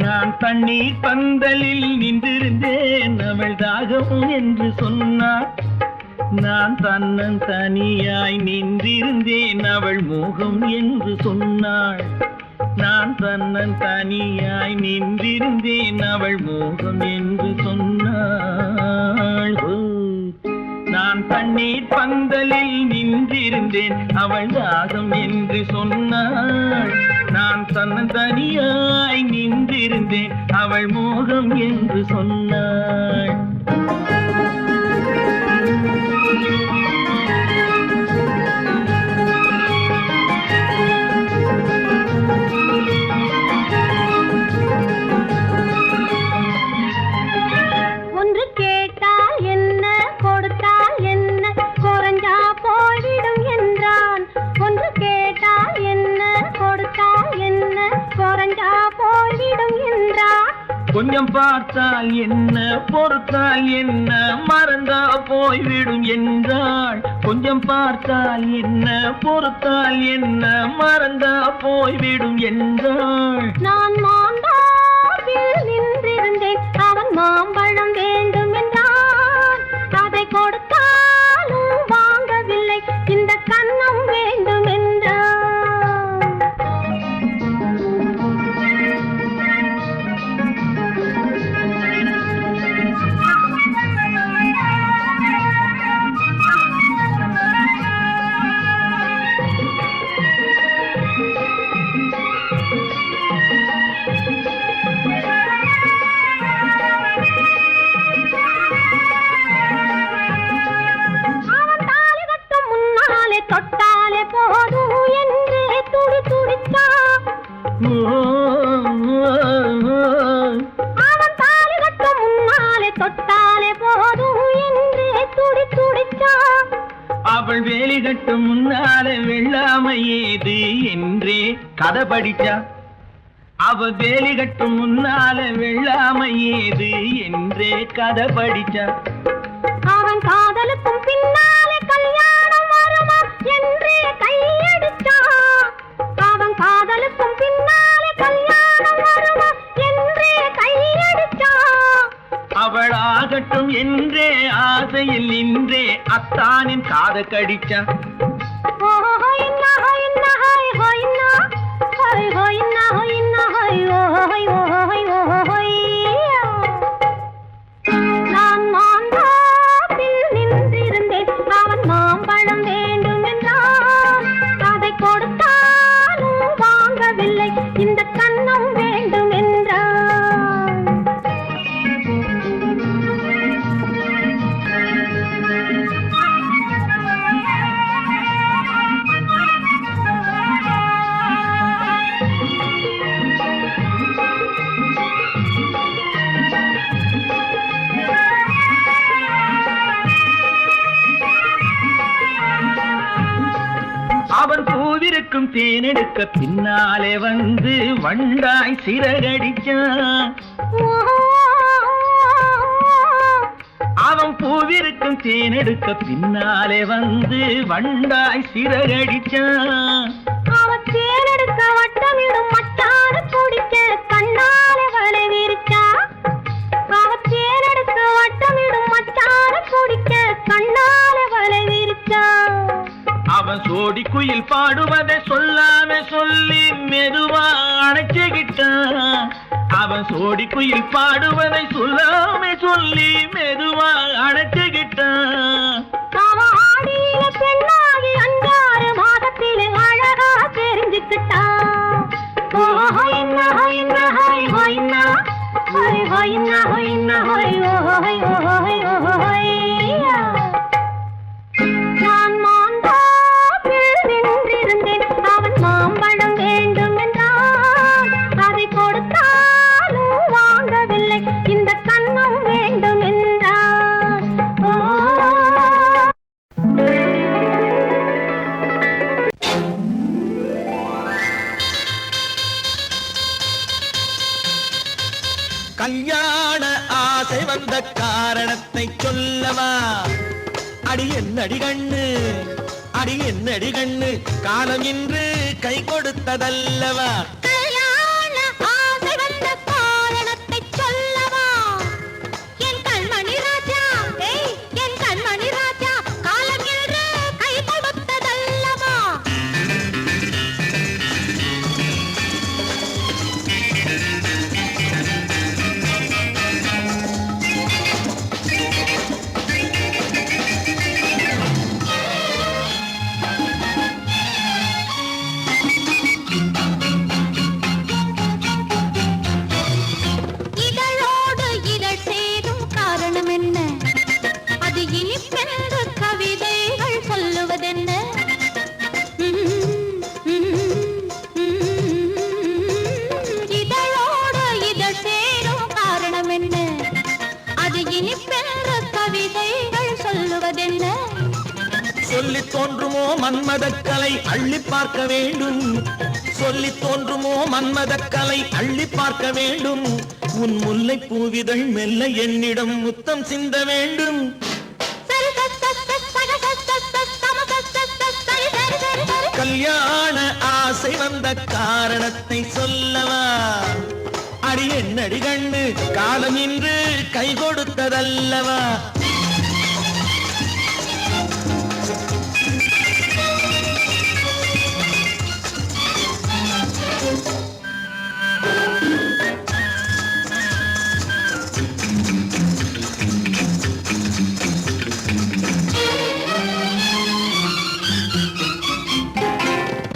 நான் தண்ணீர் பந்தலில் நின்றிருந்தேன் அவள் தாகம் என்று சொன்னாள். நான் தன்னன் தனியாய் நின்றிருந்தேன் அவள் மோகம் என்று சொன்னாள். நான் தன்னன் தனியாய் நின்றிருந்தேன் அவள் மோகம் என்று சொன்னாள். நான் தண்ணீர் பந்தலில் நின்றிருந்தேன் அவள் தாகம் என்று சொன்னாள். நான் தன்னன் தனியாய் நின்றிருந்தேன் அவள் மோகம் என்று சொன்னாள். கொஞ்சம் பார்த்தால் என்ன பொறுத்தால் என்ன மறந்தா போய்விடும் என்றாள். கொஞ்சம் பார்த்தால் என்ன பொறுத்தால் என்ன மறந்தா போய்விடும் என்றாள். நான் மாந்தாவில் நின்றிருந்தேன் அவன் மாம்பழம் வேண்டும் என்றான். அதை கொடுத்தாலும் வாங்கவில்லை இந்த கன்னம் வேண்டும் என்றான். தொட்டாலே போதும் என்றே துடி துடிச்சா. அவன் தாலி கட்டும் முன்னாலே தொட்டாலே போதும் என்றே துடி துடிச்சா. அவள் வேலி கட்டும் முன்னாலே வெள்ளாமை ஏது என்றே கதை படிச்சா. அவள் வேலி கட்டும் முன்னாலே வெள்ளாமை ஏது என்றே கதை படிச்சா. அவன் காதலுக்கும் பின்னாலே கல்யாணம் வருமா என்றே கையடிச்சா. அவன் காதலுக்கும் பின்னாலே கல்யாணம் வருமா என்றே கையடிச்சா. அவள் ஆகட்டும் என்றே ஆசையில் நின்றே அத்தானின் காத கடிச்சா. நான் மாந்தாவில் நின்றிருந்தேன் அவன் மாம்பழம் வேண்டும் என்றான். அதை கொடுத்தாலும் வாங்கவில்லை இந்த கன்னம் வேண்டும் என்றான். அவன் பூவிருக்கும் தேனெடுக்க பின்னாலே வந்து வண்டாய் சிறகடிச்சான். அவன் பூவிருக்கும் தேனெடுக்க பின்னாலே வந்து வண்டாய் சிறகடிச்சான். அவன் தேனெடுக்க வட்டமிடும் மட்டான குடிக்க கண்ணாலே வலை விரிச்சா. அவன் தேனெடுக்க வட்டமிடும் மட்டான குடிக்க கண்ணாலே வலை விரிச்சா. அவன் சோடி குயில் பாடுவதை சொல்லாம சொல்லி மெதுவா அணைச்சுக்கிட்டான். அவன் சோடி குயில் பாடுவதை சொல்லாம சொல்லி மெதுவா அணைச்சுக்கிட்டான். அவன் ஆடியில பெண்ணாகி 5-6 மாதத்திலே அழகா தெரிஞ்சுக்கிட்டான். நான் மாந்தாவில் நின்றிருந்தேன் அவன் மாம்பழம் வேண்டும் என்றான். அதை கொடுத்தாலும் வாங்கவில்லை இந்த கன்னம் வேண்டும் என்றான். கல்யாண ஆசை வந்த காரணத்தை சொல்லவா? அடி என்னடி கண்ணு, அடி என்னடி கண்ணு, காலம் இன்று கை கொடுத்ததல்லவா? கல்யாண ஆசை வந்த சொல்லி தோன்றுமோ மன்மதக்கலை அள்ளி பார்க்க வேண்டும், சொல்லி தோன்றுமோ மன்மதக்கலை அள்ளி பார்க்க வேண்டும். உன் முல்லை பூவிதழ் மெல்ல என்னிடம் முத்தம் சிந்த வேண்டும். கல்யாண ஆசை வந்த காரணத்தை சொல்லவா, அடி என்னடி கண்ணு காலம் இன்று கை கொடுத்ததல்லவா.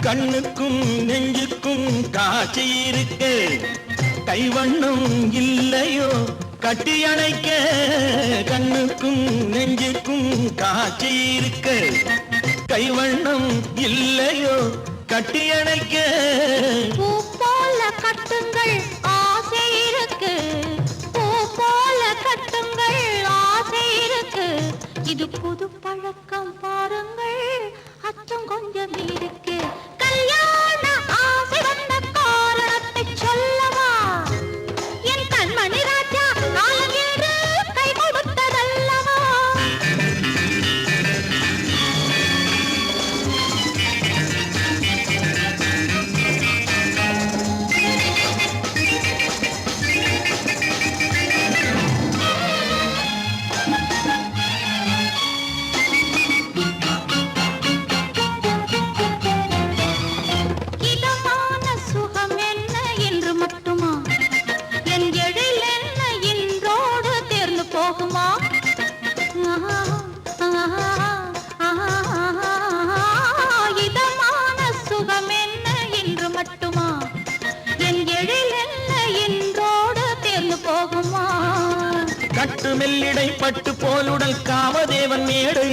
கண்ணுக்கும் நெஞ்சுக்கும் காட்சி இருக்கு, கைவண்ணம் இல்லையோ கட்டி அணைக்க. கண்ணுக்கும் நெஞ்சுக்கும் காட்சி இருக்கு, கைவண்ணம் இல்லையோ கட்டி அணைக்க. பூ போல கட்டுங்கள் ஆசை இருக்கு, பூ போல கட்டுங்கள் ஆசை இருக்கு. இது புது பழக்கம் பாருங்கள், அச்சம் கொஞ்சம் இருக்கு. கல்யாண ஆசை வந்த காரணத்தை சொல்லவா, என் கண்மணி ராஜா காலம் என்று கை கொடுத்ததல்லவா. இதமான சுகம் என்ன என்று மட்டுமா, என் எழில் என்ன இன்றோடு தேர்ந்து போகுமா. இதமான சுகம் என்ன என்று மட்டுமா, என் எழில் என்ன இன்றோடு தேர்ந்து போகுமா. கட்டு மெல்லிடை பட்டு போலுடல் காமதேவன் மேடை,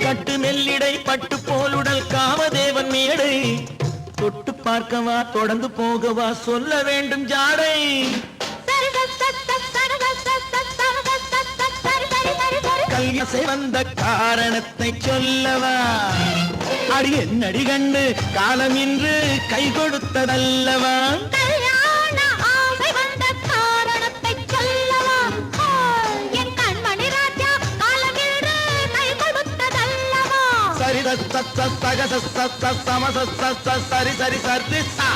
கட்டு மெல்லிடை பட்டு போலுடல் காமதேவன் மேடை. தொட்டு பார்க்கவா தொடர்ந்து போகவா சொல்ல வேண்டும் ஜாடை. கல்யாசை வந்த காரணத்தை சொல்லவா, அடி என்னடி கண்டு காலம் இன்று கை கொடுத்ததல்லவா. கல்யாண ஆசை வந்த காரணத்தை சொல்லவா, என் கண்மணி ராஜா காலம் என்று கை கொடுத்ததல்லவா. சரி சக சம சரி சரி சரி சா.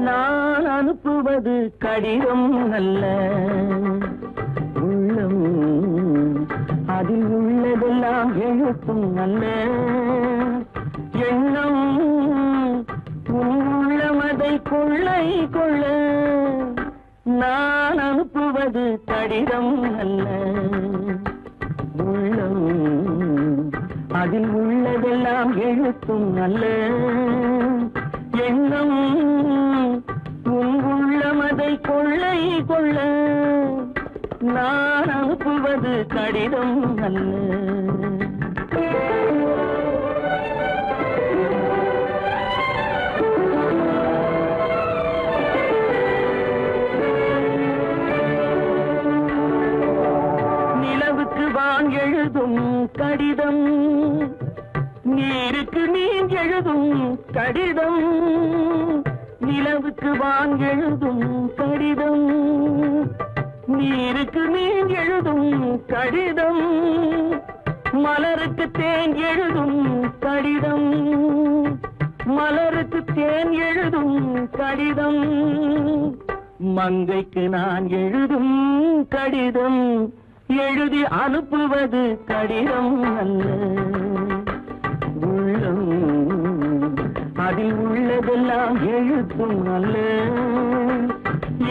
நான் அனுப்புவது கடிதம் அல்ல, உள்ளம் அதில் உள்ளதெல்லாம் எழுத்தும் அல்ல. எண்ணம் உன் உள்ளமதை கொள்ளை கொள்ள. நான் அனுப்புவது கடிதம் அல்ல, உள்ளம் அதில் உள்ளதெல்லாம் எழுத்தும் அல்ல. எண்ணம் உன் உள்ளமதை கொள்ளை கொள்ள. நான் அனுப்புவது கடிதம் அல்ல. நிலவுக்கு வான் எழுதும் கடிதம், நீருக்கு நீர் எழுதும் கடிதம். நிலவுக்கு வான் எழுதும் கடிதம், நீருக்கு நீர் எழுதும் கடிதம். மலருக்கு தேன் எழுதும் கடிதம், மலருக்கு தேன் எழுதும் கடிதம். மங்கைக்கு நான் எழுதும் கடிதம், எழுதி அனுப்புவது கடிதம் அல்ல. உள்ளம் அதில் உள்ளதெல்லாம் எழுத்தும் அல்ல.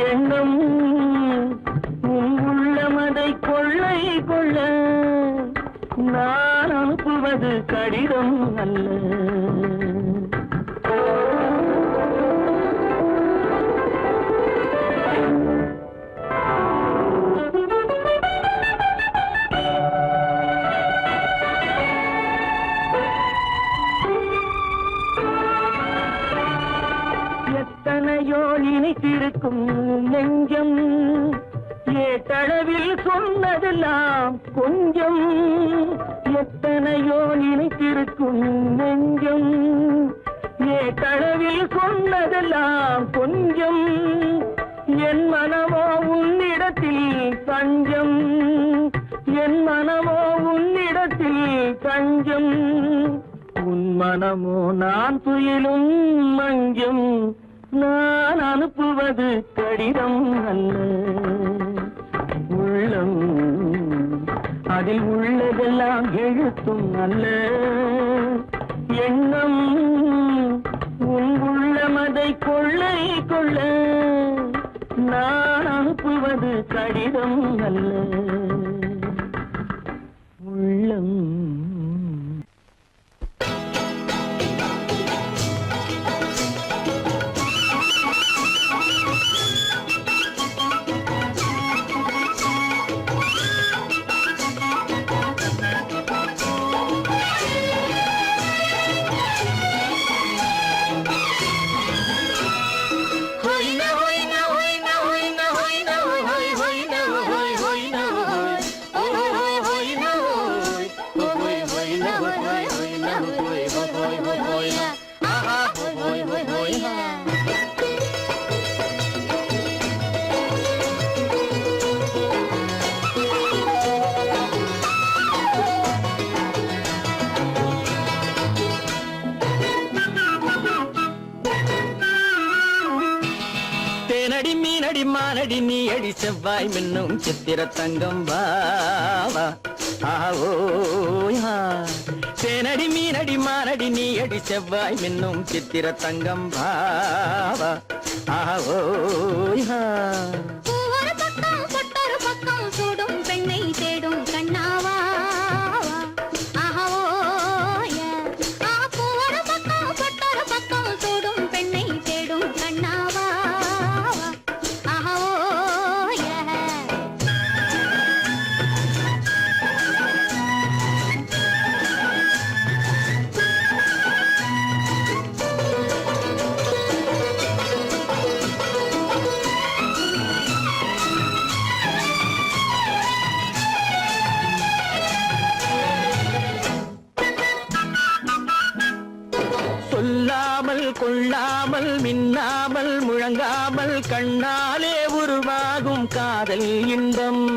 எண்ணம் உன் உள்ளமதை கொள்ளை கொள்ள. நான் அனுப்புவது கடிதம் அல்ல. எத்தனையோ நினைத்திருக்கும் நெஞ்சம் ஏட்டளவில் சொன்னதெல்லாம் கொஞ்சம் எத்தனையோ நினைத்திருக்கும் நெஞ்சம் ஏட்டளவில் சொன்னதெல்லாம் கொஞ்சம் என் மனமோ உன்னிடத்தில் தஞ்சம் என் மனமோ உன்னிடத்தில் தஞ்சம் உன் மனமோ நான் துயிலும் மஞ்சம் நான் அனுப்புவது கடிதம் அல்ல உள்ளம் அதில் உள்ளதெல்லாம் எழுத்தும் அல்ல எண்ணம் உன் உள்ளமதை கொள்ளை கொள்ள நான் அனுப்புவது கடிதம் அல்ல உள்ளம் தேனடி மீனடி மானடி நீ அடி செவ்வாய் மின்னும் சித்திர தங்கம் வாவா ஆவோயா தேனடி மீனடி மானடி நீ அடி செவ்வாய் மின்னும் சித்திர தங்கம் வாவா ஆவோயா ஒரு பக்கம் பொட்டொரு பக்கம் சூடும் பெண்ணை தேடும் கண்ணாவா ஒரு பக்கம் பொட்டொரு பக்கம் சூடும் பெண்ணை தேடும் கண்ணாவா சொல்லாமல் கொள்ளாமல் மின்னாமல் முழங்காமல் கண்ணாலே உருவாகும் காதல் இன்பம்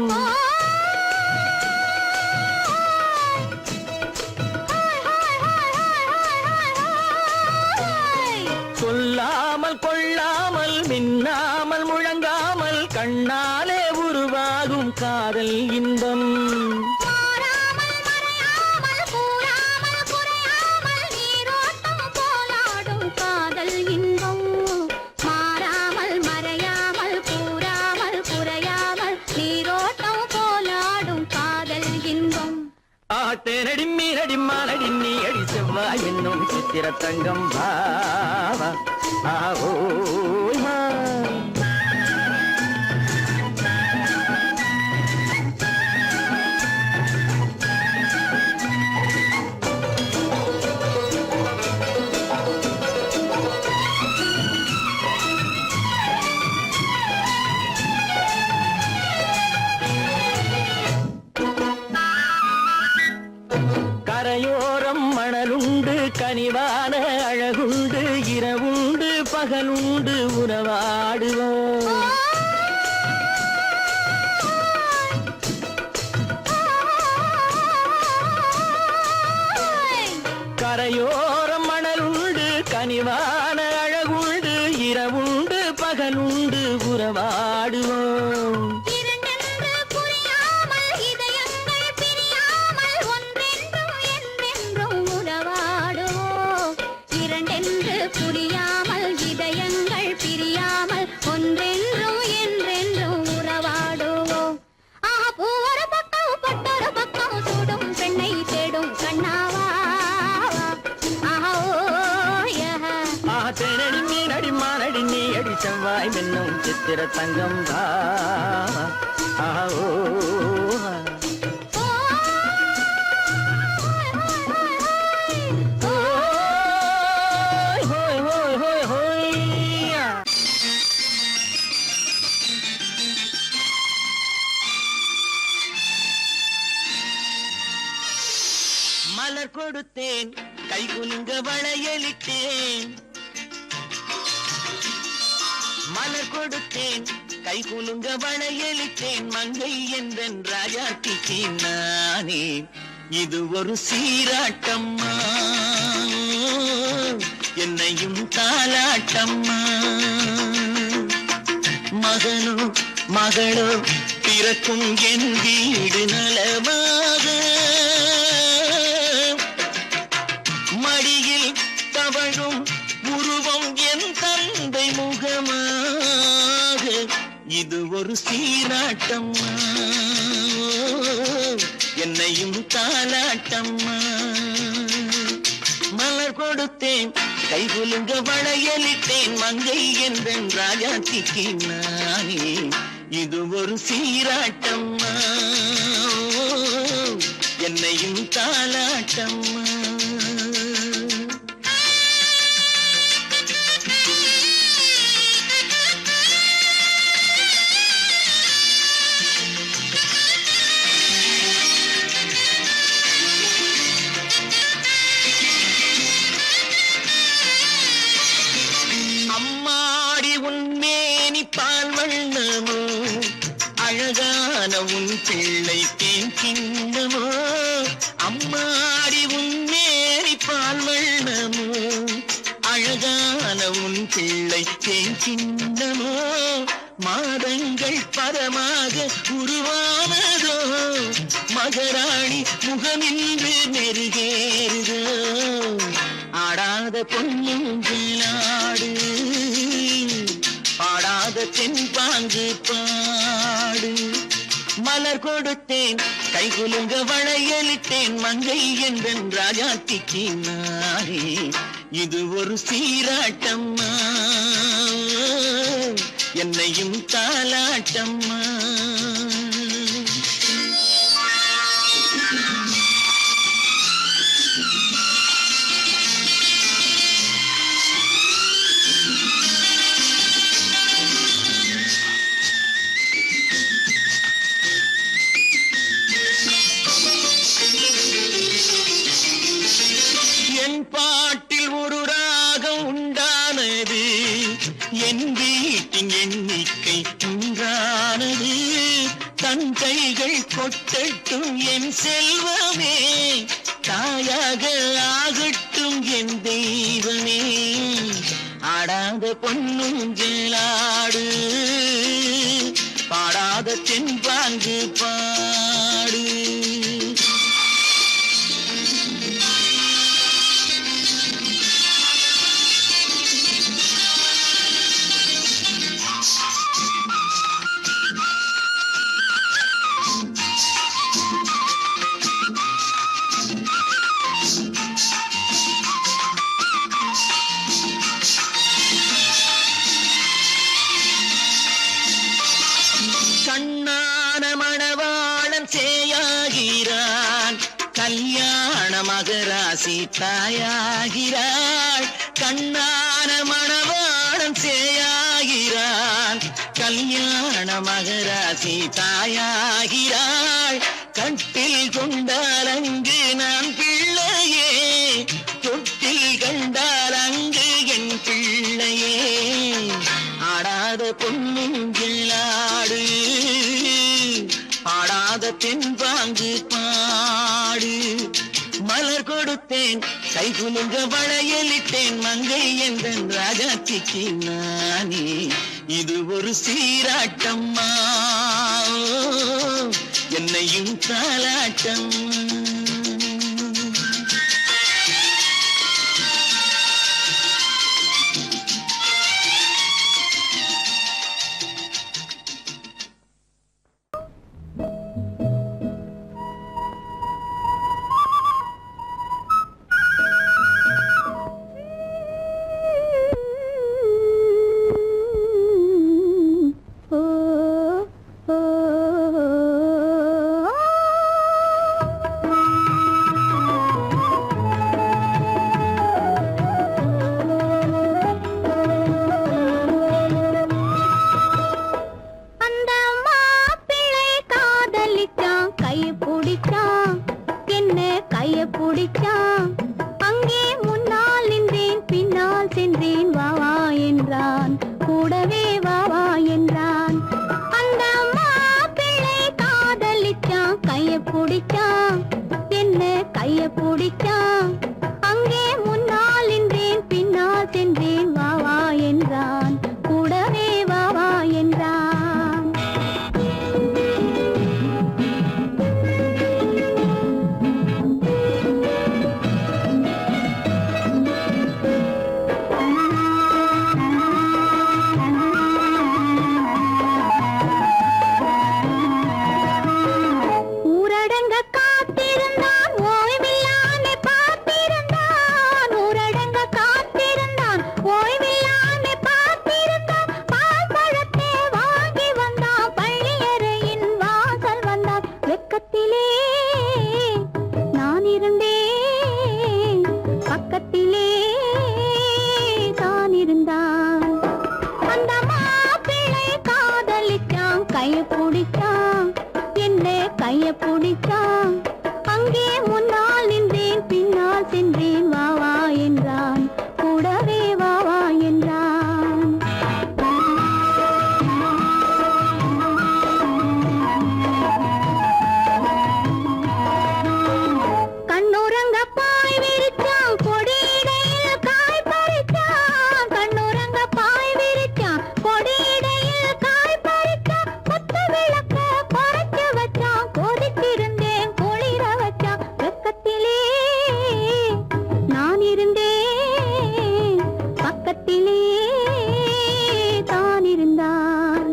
சொல்லாமல் கொள்ளாமல் மின்னாமல் முழங்காமல் கண்ணாலே உருவாகும் காதல் இன்பம் தேனடி மீனடி மானடி நீ அடி செவ்வாய் என்னும் சித்திர தங்கம் பாவா ஆவோயா கரையோரம் மணலுண்டு கனிவான அழகுண்டு இரவுண்டு பகலுண்டு உறவாடுவோம் கரையோரம் மணலுண்டு கனிவான அழகுண்டு இரவுண்டு பகலுண்டு உறவாடுவோம் புரியாமல் இதயங்கள் பிரியாமல் ஒன்றென்றும் என்றென்றும் உறவாடுவோம் ஒரு பக்கம் பொட்டொரு பக்கம் சூடும் பெண்ணை தேடும் கண்ணாவா தேனடி மீனடி மானடி நீ அடி செவ்வாய் மின்னும் சித்திர தங்கம் ஆவோ மலர் கொடுத்தேன் கைகுலுங்க வளையலிட்டேன் மலர் கொடுத்தேன் கைகுலுங்க வளையலிட்டேன் மங்கை என்றன் ராஜாத்திக்கு நானே இது ஒரு சீராட்டம்மா என்னையும் தாலாட்டம்மா மகனோ மகளோ பிறக்கும் என் வீடு நலமாக மடியில் தவழும் உருவம் என் தந்தை முகமாக இது ஒரு சீராட்டம்மா என்னையும் தாலாட்டம்மா மலர் கொடுத்தேன் கைகுலுங்க வளையலிட்டேன் மங்கை என்றன் ராஜாத்திக்கு நானே இது ஒரு சீராட்டம்மா என்னையும் தாலாட்டம்மா அழகான உன் பிள்ளை தேன் கிண்ணமோ அம்மாடி உன் மேரி பால் வண்ணமோ அழகான உன் பிள்ளை தேன் கிண்ணமோ மாதங்கள் பரமாக உருவானதோ மகராணி முகமின்று நெருகேறுதோ ஆடாத பொன்னுங்களாடு பாடாத தென்பாங்கு பாடு மலர் கொடுத்தேன் கைகுலுங்க வளையலிட்டேன் மங்கை என்றன் ராஜாத்திக்கு நானே இது ஒரு சீராட்டம்மா என்னையும் தாலாட்டம்மா பாட்டில் ஒரு ராகம் உண்டானது என் வீட்டின் எண்ணிக்கை உண்டானது தன் கைகள் கொட்டட்டும் என் செல்வமே தாயாக ஆகட்டும் என் தெய்வமே ஆடாத பொன்னுங்களாடு பாடாத தென்பாங்கு பாடு கண்ணான மணவாளன் சேயாகிறான் கல்யாண மகராசி தாயாகிறாள் கண்ணான மணவாளன் சேயாகிறான் கல்யாண மகராசி தாயாகிறாள் கட்டில் கொண்டால் அங்கு நான் பிள்ளையே தொட்டில் கண்டால் அங்கு என் பிள்ளையே ஆடாத பொன்னுங்களாடு பாடாத தென்பாங்கு பாடு மலர் கொடுத்தேன் கைகுலுங்க வளையலிட்டேன் மங்கை என்றன் ராஜாத்திக்கு நானே இது ஒரு சீராட்டம்மா என்னையும் தாலாட்டம்மா என்றான், கூடவே வா வா என்றான். அந்த மாப்பிள்ளை காதலிச்சான், கைய பிடிச்சான், என்ன கைய பிடிச்சான். அங்கே முன்னால் நின்றேன், பின்னால் சென்றேன், வா வா என்றான், கூடவே வா வா என்றான். ஊரடங்க காத்திருந்தான், ஓய்வில்லாமே பார்த்திருந்தான். ஊரடங்க காத்திருந்தான், ஓய்வில்லாமே பார்த்திருந்தான். பால் பழத்தை வாங்கி வந்தான், பள்ளியறையின் வாசல் வந்தான். வெக்கத்திலே நான் இருந்தேன், பக்கத்திலே தான் இருந்தான். அந்த மாப்பிள்ளை காதலிச்சான், கைய பிடிச்சான், என்ன கைய பிடிச்சான். அங்கே முன்னால் நின்றேன், பின்னால் சென்றேன், வா வா என்றான், கூடவே வா வா என்றான். கண்ணுறங்க பாய் விரிச்சான், கொடியிடையில் காய் பறிச்சான். கண்ணுறங்க பாய் விரிச்சான், கொடியிடையில் காய் பறிச்சான். குத்து விளக்க குறைச்சு வச்சான், கொதித்திருந்தேன் குளிர வச்சான். வெக்கத்திலே நான் இருந்தேன், பக்கத்திலே தான் இருந்தான்.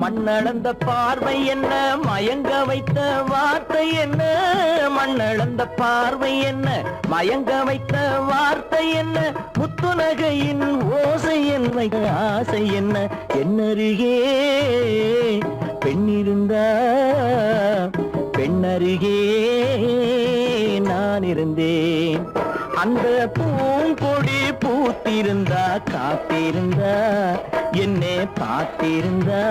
மண்ணளந்த பார்வை என்ன, மயங்க வைத்த வார்த்தை என்ன. மண்ணளந்த பார்வை என்ன, மயங்க வைத்த வார்த்தை என்ன. முத்துநகையின் ஓசை என்ன, ஆசை என்ன. என்னருகே பெண்ணிருந்தா, பெண்ணருகே நான் இருந்தேன். அந்த பூங்கொடி பூத்திருந்தா, காத்திருந்தா, என்னை பார்த்திருந்தா.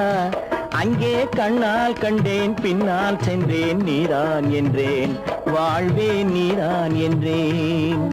அங்கே கண்ணால் கண்டேன், பின்னால் சென்றேன், நீதான் என்றேன், வாழ்வே நீதான் என்றேன்.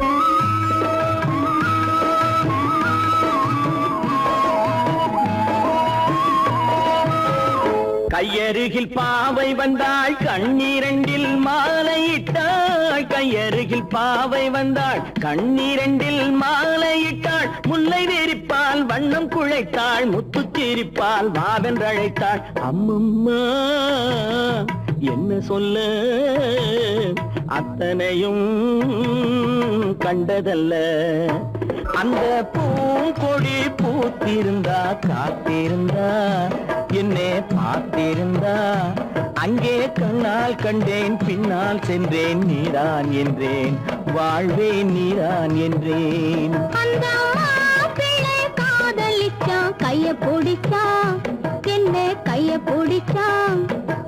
கையருகில் பாவை வந்தாள், கண்ணீரண்டில் மாலையிட்டாள். கையருகில் பாவை வந்தாள், கண்ணீரண்டில் மாலையிட்டாள். முல்லை நெறிப்பால் வண்ணம் குழைத்தாள், முத்து சிரிப்பால் வாவென்றழைத்தாள். அம்மம்மா என்ன சொல்ல, அத்தனையும் கண்டதல்ல. அந்த பூங்கொடி பூத்திருந்தா, காத்திருந்தா, என்னை பார்த்திருந்தா. அங்கே கண்ணால் கண்டேன், பின்னால் சென்றேன், நீதான் என்றேன், வாழ்வே நீதான் என்றேன். அந்த மாப்பிள்ளை காதலிச்சான், கைய பிடிச்சான், என்ன கைய பிடிச்சான்.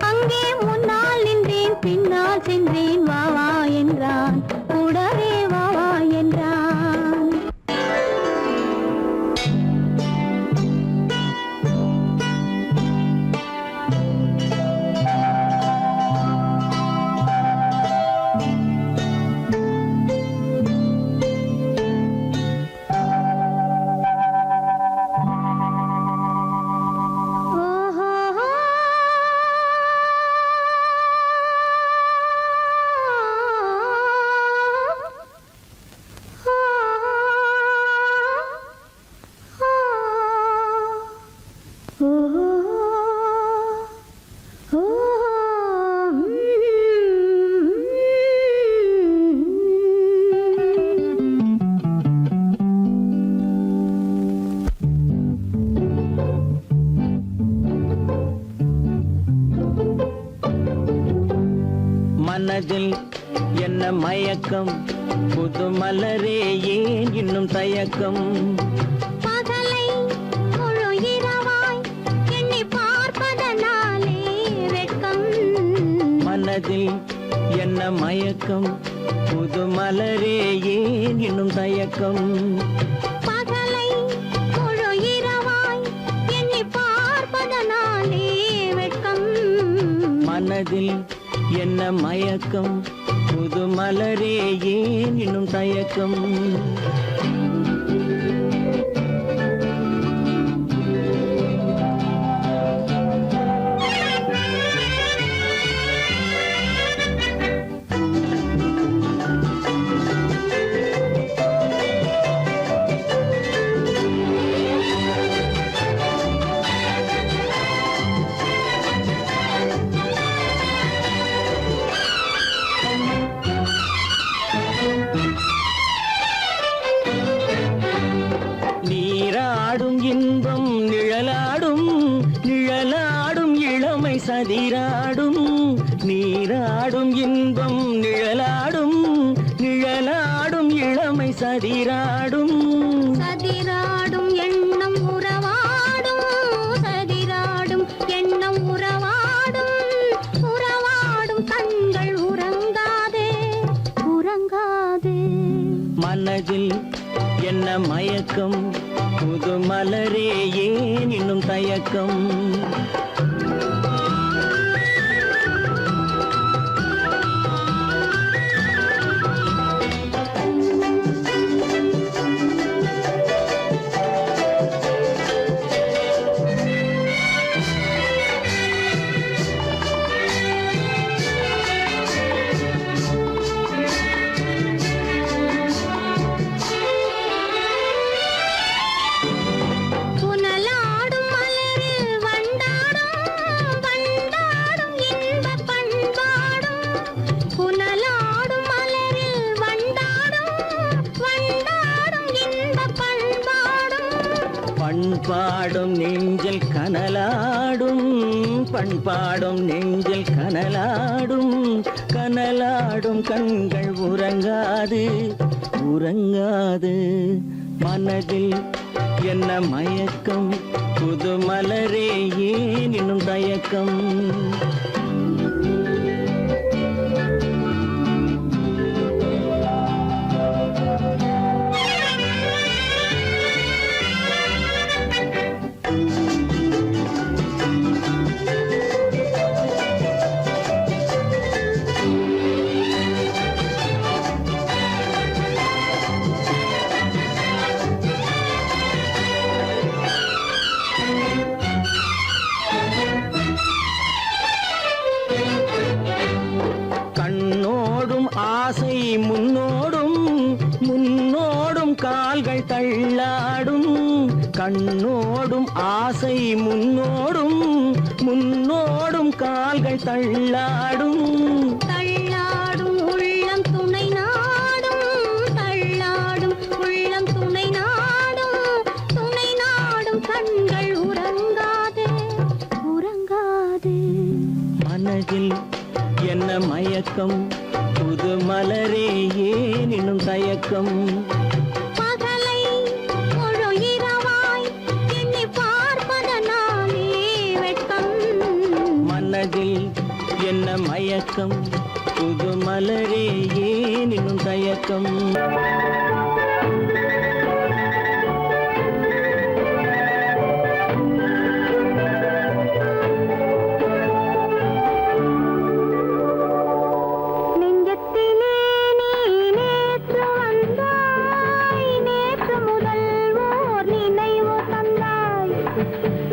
அங்கே முன்னால் நின்றேன், பின்னால் சென்றேன், வா வா என்றான், கூடவே வா வா என்றான். மனதில் என்ன மயக்கம், புது மலரே ஏன் இன்னும் தயக்கம். பகலை முழு இரவாய் எண்ணி பார்ப்பதனாலே வெட்கம். மனதில் என்ன மயக்கம், புது மலரே ஏன் இன்னும் தயக்கம். பகலை முழு மனதில் என்ன மயக்கம் புது மலரே ஏன் இன்னும் தயக்கம் நீராடும் இன்பம் நிழலாடும் நிழலாடும் இளமை சதிராடும் நீராடும் இன்பம் நிழலாடும் நிழலாடும் இளமை சதிராடும் சதிராடும் எண்ணம் உறவாடும் சதிராடும் எண்ணம் உறவாடும் உறவாடும் கண்கள் உறங்காதே உறங்காதே மனதில் என்ன மயக்கம் புது மலரே ஏன் இன்னும் தயக்கம் புனலாடும் மலரில் வண்டாடும் வண்டாடும் இன்பப் பண்பாடும் புனலாடும் மலரில் வண்டாடும் வண்டாடும் இன்பப் பண்பாடும் பண்பாடும் நெஞ்சில் கனலாடும் பண்பாடும் நெஞ்சில் கனலாடும் கனலாடும் கண்கள் உறங்காது உறங்காது மனதில் என்ன மயக்கம் புது மலரே ஏன் இன்னும் தயக்கம் கண்ணோடும் ஆசை முன்னோடும் முன்னோடும் கால்கள் தள்ளாடும் கண்ணோடும் ஆசை முன்னோடும் முன்னோடும் கால்கள் தள்ளாடும் தள்ளாடும் உள்ளம் துணை நாடும் தள்ளாடும் உள்ளம் துணை நாடும் கண்கள் உறங்காதே உறங்காதே மனதில் என்ன மயக்கம் புது மலரே ஏன் இன்னும் தயக்கம் பகலை முழு இரவாய் எண்ணி பார்ப்பதனாலே வெட்கம் மனதில் என்ன மயக்கம் புது மலரே ஏன் இன்னும் தயக்கம் நெஞ்சத்திலே நீ நேற்று வந்தாய் நேற்று முதல் ஓர் நினைவு தந்தாய்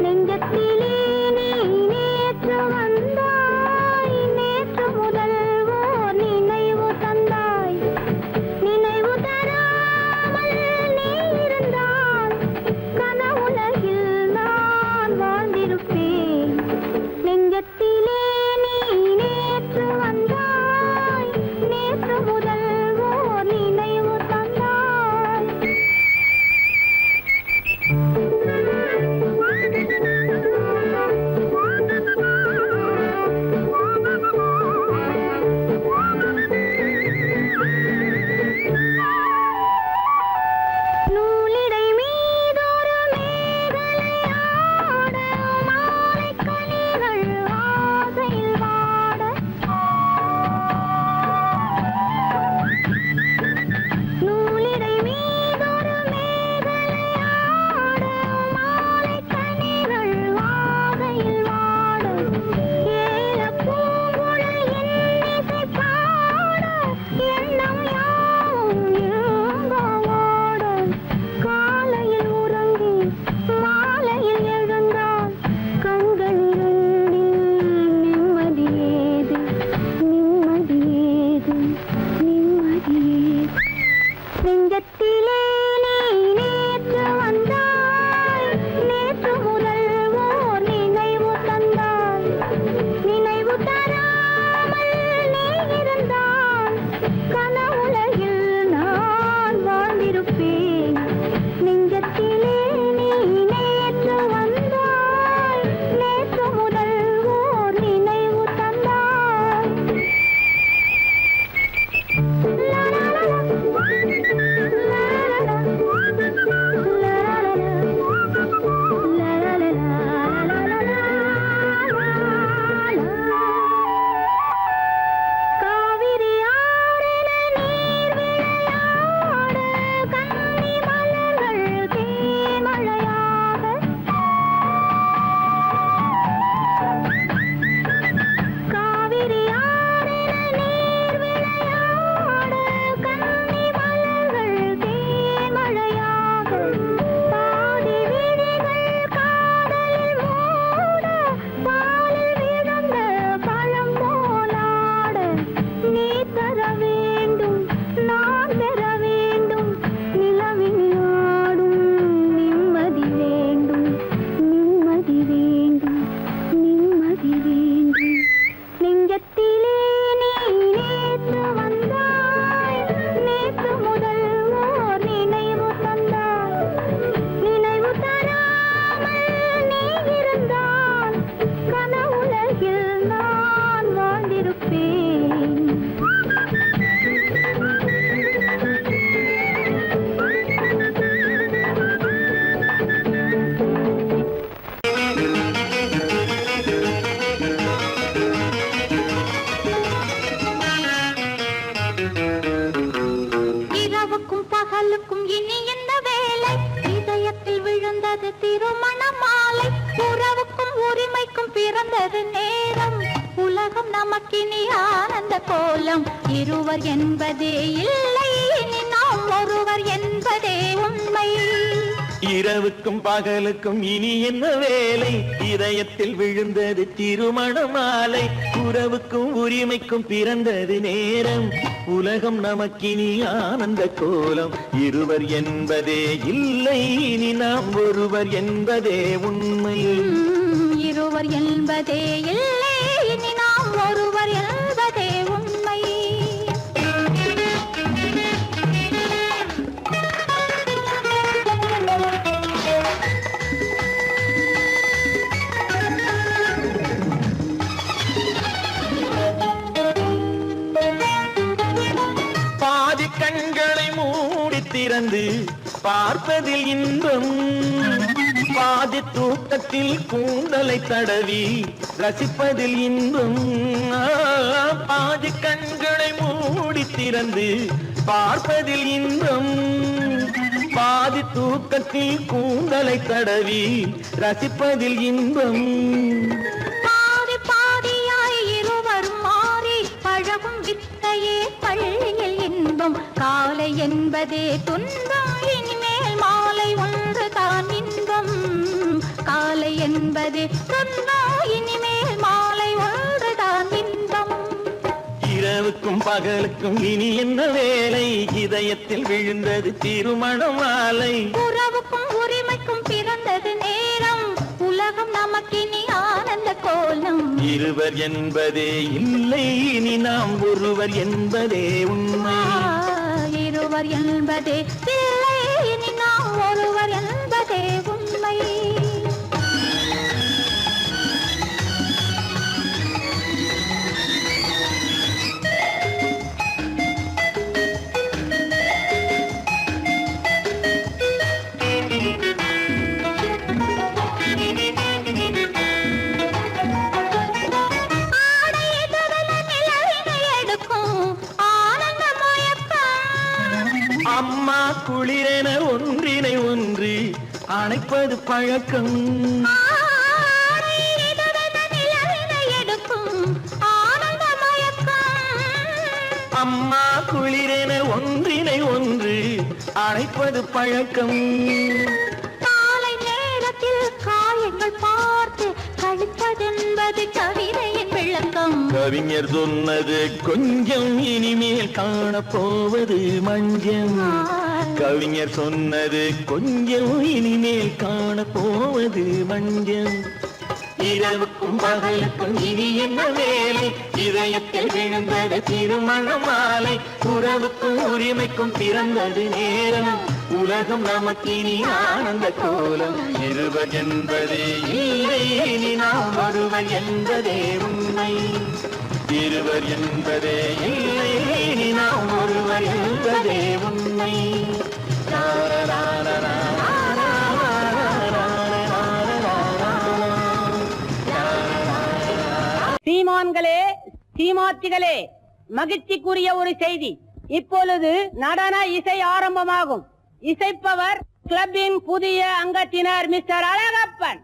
நெஞ்சத்திலே நீ நேற்று வந்தாய் நேற்று முதல் ஓர் நினைவு தந்தாய் நினைவு தர திருமண மாலை உறவுக்கும் உரிமைக்கும் பிறந்தது நேரம் உலகம் நமக்கினி ஆனந்த கோலம் இருவர் என்பதே இல்லை இனி நாம் ஒருவர் என்பதே உண்மை இரவுக்கும் பகலுக்கும் இனி என்ன வேலை இதயத்தில் விழுந்தது திருமண மாலை உறவுக்கும் உரிமைக்கும் பிறந்தது நேரம் உலகம் நமக்கினி ஆனந்த கோலம் இருவர் என்பதே இல்லை இனி நாம் ஒருவர் என்பதே உண்மை இருவர் என்பதே இல்லை இனி நாம் ஒருவர் என்பதே உண்மை பாதி கண்களை மூடி திறந்து பார்ப்பதில் இன்பம் பாதி தூக்கத்தில் கூந்தலை தடவி ரசிப்பதில் இன்பம் பாதி கண்களை மூடி திறந்து பார்ப்பதில் இன்பம் பாதி தூக்கத்தில் கூந்தலை தடவி ரசிப்பதில் இன்பம் பாதி பாதியாய் இருவரும் மாறி பழகும் வித்தையே பள்ளியில் இன்பம் காலை என்பதே துன்பம் இனிமேல் மாலை ஒன்று தான் இன்பம் காலை என்பதே துன்பம் இனிமேல் மாலை ஒன்று தான் இன்பம் இரவுக்கும் பகலுக்கும் இனி என்ன வேலை இதயத்தில் விழுந்தது திருமண மாலை உறவுக்கும் உரிமைக்கும் பிறந்தது நேரம் உலகம் நமக்கினி ஆனந்த கோலம் இருவர் என்பதே இல்லை இனி நாம் ஒருவர் என்பதே உண்மை இருவர் என்பதே இல்லை இனி நாம் ஒருவர் என்பதே உண்மை அம்மா குளிரென ஒன்றினை ஒன்று அணைப்பது பழக்கம் அம்மா குளிரென ஒன்றினை ஒன்று அணைப்பது பழக்கம் காலை நேரத்தில் காயங்கள் பார்த்து கழிப்பதென்பது கவிதையின் விளக்கம் கவிஞர் சொன்னது கொஞ்சம் இனிமேல் காணப்போவது மஞ்சம் கவிஞர் சொன்னது கொஞ்சம் இனிமேல் காணப்போவது மஞ்சம் இரவுக்கும் பகலுக்கும் இனி என்ன வேலை இதயத்தில் விழுந்தது திருமண மாலை உறவுக்கும் உரிமைக்கும் பிறந்தது நேரம் உலகம் நமக்கினி ஆனந்த கோலம் இருவர் என்பதே இல்லை இனி நாம் ஒருவர் என்பதே உண்மை இருவர் என்பதே இல்லை இனி நாம் ஒருவர் என்பதே உண்மை சீமான்களே சீமாத்திகளே மகிழ்ச்சிக்குரிய ஒரு செய்தி இப்பொழுது நடன இசை ஆரம்பமாகும் இசைப்பவர் கிளப்பின் புதிய அங்கத்தினர் மிஸ்டர் அழகப்பன்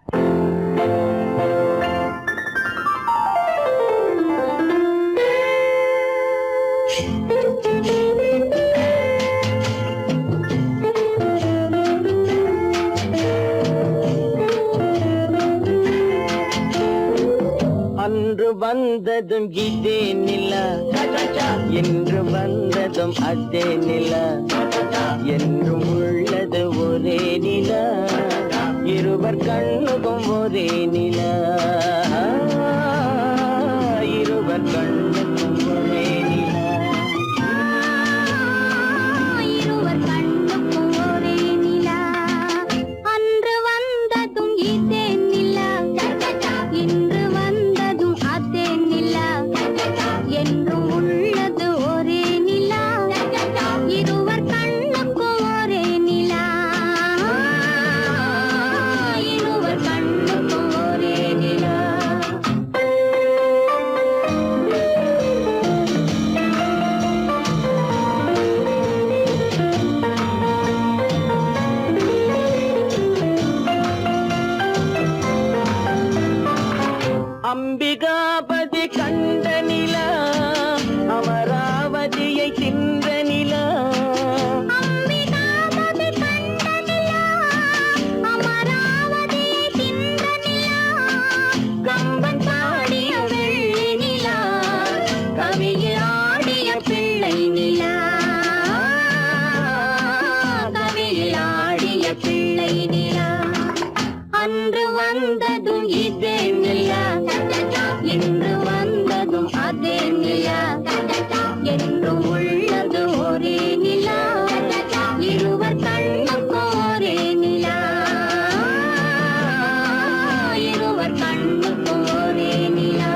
அன்று வந்ததும் இதே நிலா என்று வந்ததும் அதே நிலா என்றும் உள்ளது ஒரே நிலா இருவர் கண்ணுக்கும் ஒரே நிலா இருவர் கண்ணுக்கும் ஒரே நிலா இருவர் கண்ணுக்கும் ஒரே நிலா அன்று வந்ததும் இதே நிலா இன்று வந்ததும் அதே நிலா என்றும் உள்ளது ஒரே நிலா இருவர் கண்ணுக்கும் ஒரே நிலா இருவர் கண்ணுக்கும் ஒரே நிலா அம்பிகாபதி கண்ட நிலா அமராவதியை தின்ற நிலா அம்பிகாபதி கண்ட நிலா அமராவதியை தின்ற நிலா கம்பன் பாடிய வெள்ளி நிலா கவியில் ஆடிய பிள்ளை நிலா கவியில் ஆடிய பிள்ளை நிலா அன்று வந்ததும் இதே நிலா இன்று வந்ததும் அதே நிலா என்றும் உள்ளது ஒரே நிலா இருவர் கண்ணுக்கு ஒரே நிலா இருவர் கண்ணுக்கு ஒரே நிலா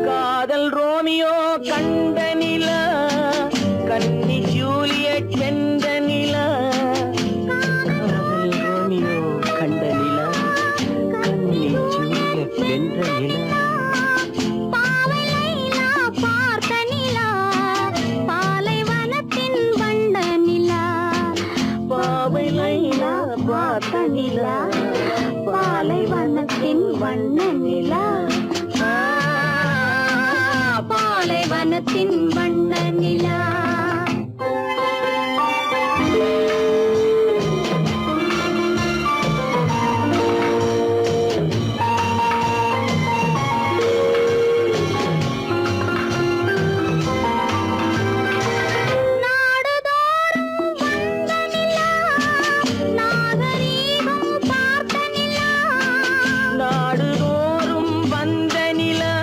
காதல் ரோமியோ கண்ட நிலா கன்னி ஜூலியட் வென்ற நிலா காதல் ரோமியோ கண்ட நிலா கன்னி ஜூலியட் வென்ற நிலா பாவை லைலா பார்த்த நிலா பாலைவனத்தின் வண்ட நிலா பாவை லைலா பார்த்த நிலா பாலைவனத்தின் வண்ண நிலா பாலைவனத்தின் வண்ண நிலா நாடுதோறும் வந்த நிலா நாகரீகம் பார்த்த நிலா நாடுதோறும் வந்த நிலா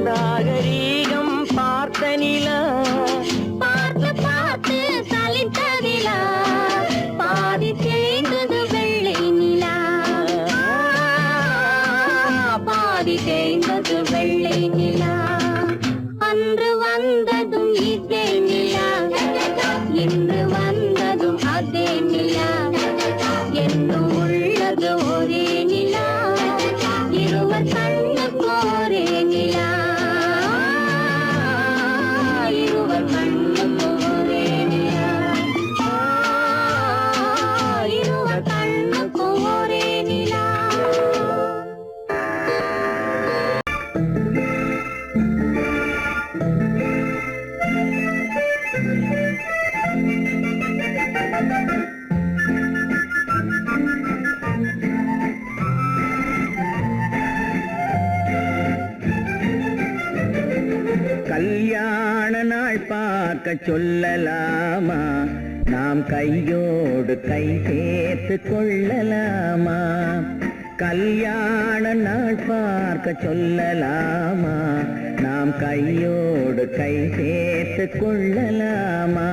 நாகரீகம் பார்த்த நிலா பார்த்து பார்த்து சலித்ததிலா பாதி தேய்ந்தது வெள்ளை நிலா பாதி தேய்ந்தது வெள்ளை நிலா அன்று வந்ததும் இதே நிலா இன்று வந்ததும் அதே நிலா என்றும் உள்ளது ஒரே நிலா இருவர் கண்ணுக்கு ஒரே நிலா இருவர் கண்ணுக்கு ஒரே நிலா இருவர் கண்ணுக்கு ஒரே நிலா கல்யாண நாள் பார்க்க சொல்லலாமா நாம் கையோடு கை சேர்த்து கொள்ளலாமா கல்யாண நாள் பார்க்க சொல்லலாமா நாம் கையோடு கை சேர்த்து கொள்ளலாமா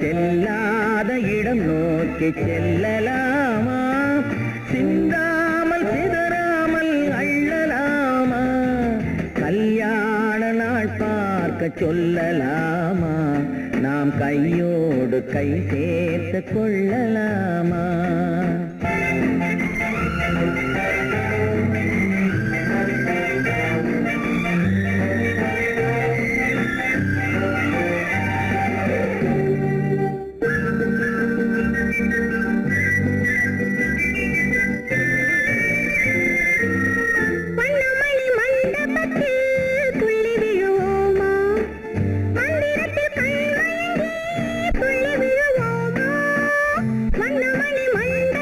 செல்லாத இடம் நோக்கி செல்லலாமா சிந்தாமல் சிதறாமல் அள்ளலாமா கல்யாண நாள் பார்க்க சொல்லலாமா நாம் கையோடு கை சேர்த்து கொள்ளலாமா வண்ணமணி மண்டபத்தில் துள்ளி விழுவோமா மந்திரத்தில் கண்மயங்கி துள்ளி விழுவோமா வண்ணமணி மண்டபத்தில்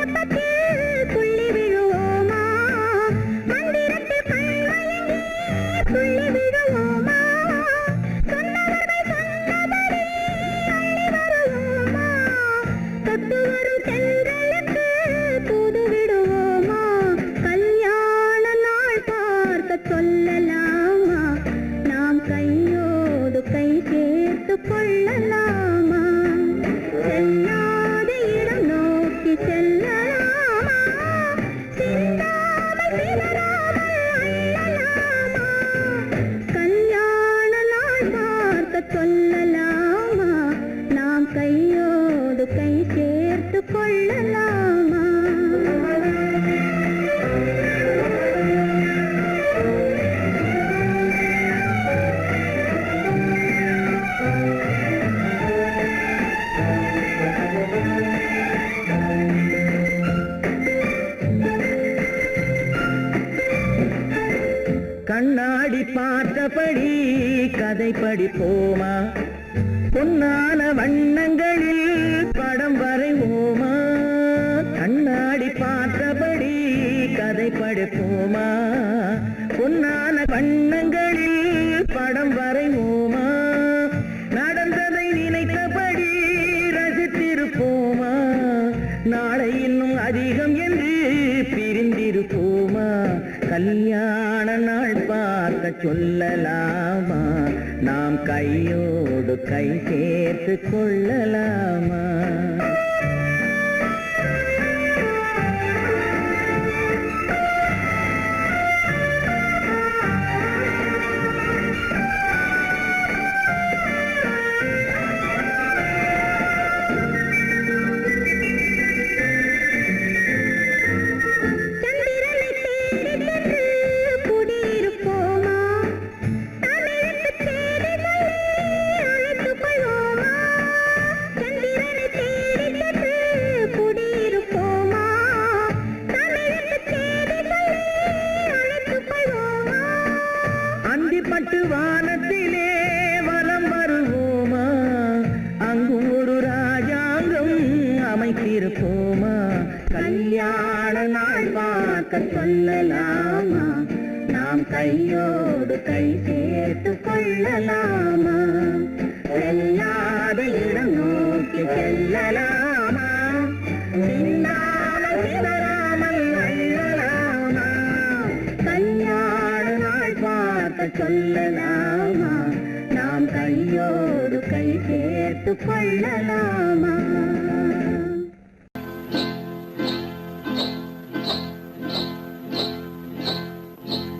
கண்ணாடி பார்த்தபடி கதை படிப்போமா பொன்னான வண்ணங்களில் படம் வரைவோமா கண்ணாடி பார்த்தபடி கதை படிப்போமா பொன்னான வண்ணங்களில் படம் வரைவோமா நடந்ததை நினைத்தபடி ரசித்திருப்போமா நாளை இன்னும் அதிகம் என்று பிரிந்திருப்போமா கல்யாண நாள் பார்க்க சொல்லலாமா நாம் கையோடு கை சேர்த்து கொள்ளலாமா பட்டு வானத்திலே வலம் வருவோமா அங்கும் ஒரு ராஜாங்கம் அமைத்திருப்போமா கல்யாண நாள் பார்க்க சொல்லலாமா நாம் கையோடு கை சேர்த்து கொள்ளலாமா செல்லாத இடம் நோக்கி செல்லலாமா சின்னாமல் சிதறாமல் அள்ளலாமா கல்யாண நாள் பார்க்க சொல்லலாமா நாம் கையோடு கை சேர்த்து கொள்ளலாமா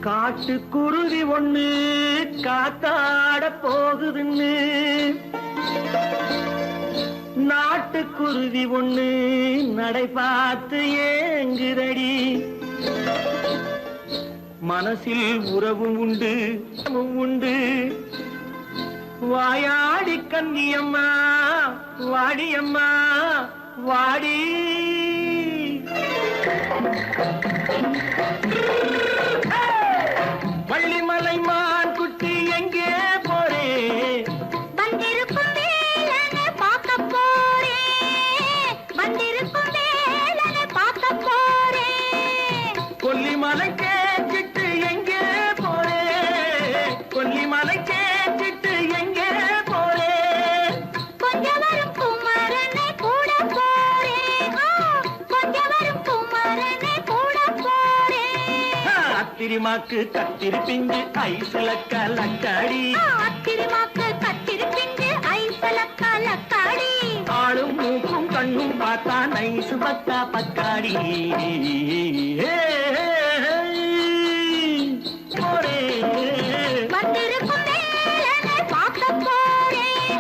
காட்டுக்குருவி ஒண்ணு காத்தாட போகுதுன்னு நாட்டுக்குருவி ஒண்ணு நடை பார்த்து ஏங்குதடி மனசில் உறவும் உண்டு உண்டு வாயாடி கன்னியம்மா வாடியம்மா வாடி வள்ளிமலை மான் குட்டி எங்கே போறே வந்திருக்கும் வேலனை பார்க்க போறேன் வந்திருக்கும் வேலனை பார்க்க போறேன் கொல்லிமலை கேச்சிட்டு எங்கே போறே கொல்லிமலை கேச்சிட்டு எங்கே போறே கொஞ்சம் வரும் குமரனை கூட போறேன் கொஞ்சம் வரும் குமரனை கூட போறேன் அத்திரிமாக்கு கத்திரி பிஞ்சு ஐசுல கலக்காடி அத்திரிமாக்கு கத்திரி பிஞ்சு ஐசல கலக்காடி ஆளும் மூக்கும் கண்ணும் பார்த்தா நைசு பத்தா பக்காடி போரே வந்திருக்கும் வேலனை பார்க்க போறேன்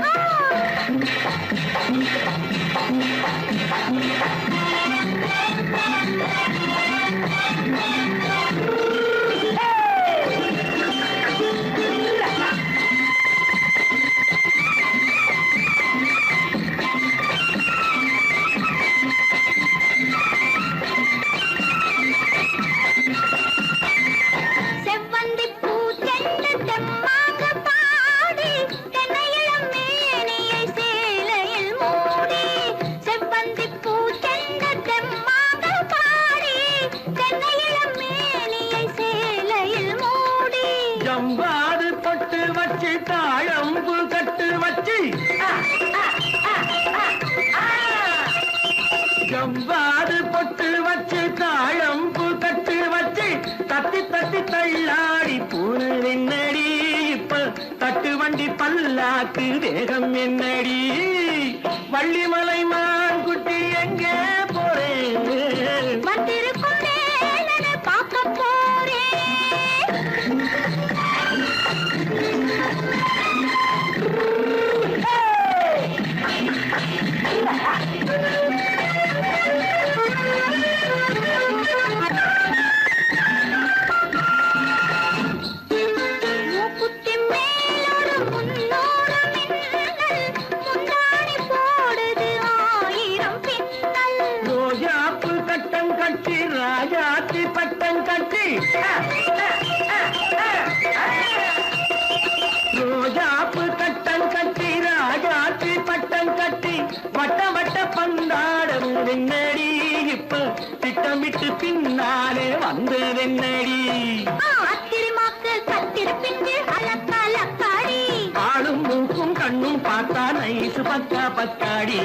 செவ்வந்தி பூ செண்டு தெம்மாக பாடி தென்னையிளம் மேனியை சேலையில் மூடி செவ்வந்தி பூ செண்டு தெம்மாக பாடி தென்னையிளம் மேனியை சேலையில் மூடி ஜம்பாது பட்டு வச்சு தாழம்பு கட்டு வச்சு ஜம்பாது பொட்டு வச்சு தாழம்பு கட்டு வச்சு தத்தி தத்தி தள்ளாடி பூனை என்னடி இப்ப தட்டு வண்டி பல்லாக்கு வேகம் என்னடி வள்ளிமலை மான் குட்டி எங்கே போறேன் வந்திருக்கும் வேலனை பார்க்க போறேன் மூக்குத்தி மேலோடு முன்னோடு மின்னல் முந்தாணி போடுது ஆயிரம் பின்னல் ரோஜாப்பு கட்டம் கட்டி ராஜாத்தி பட்டம் கட்டி வந்ததென்னடி ஆத்திரமாக்கு கத்திருப்பிட்டு அலக்காடி ஆளும் மூக்கும் கண்ணும் பார்த்தா நைசு பக்கா பக்காடி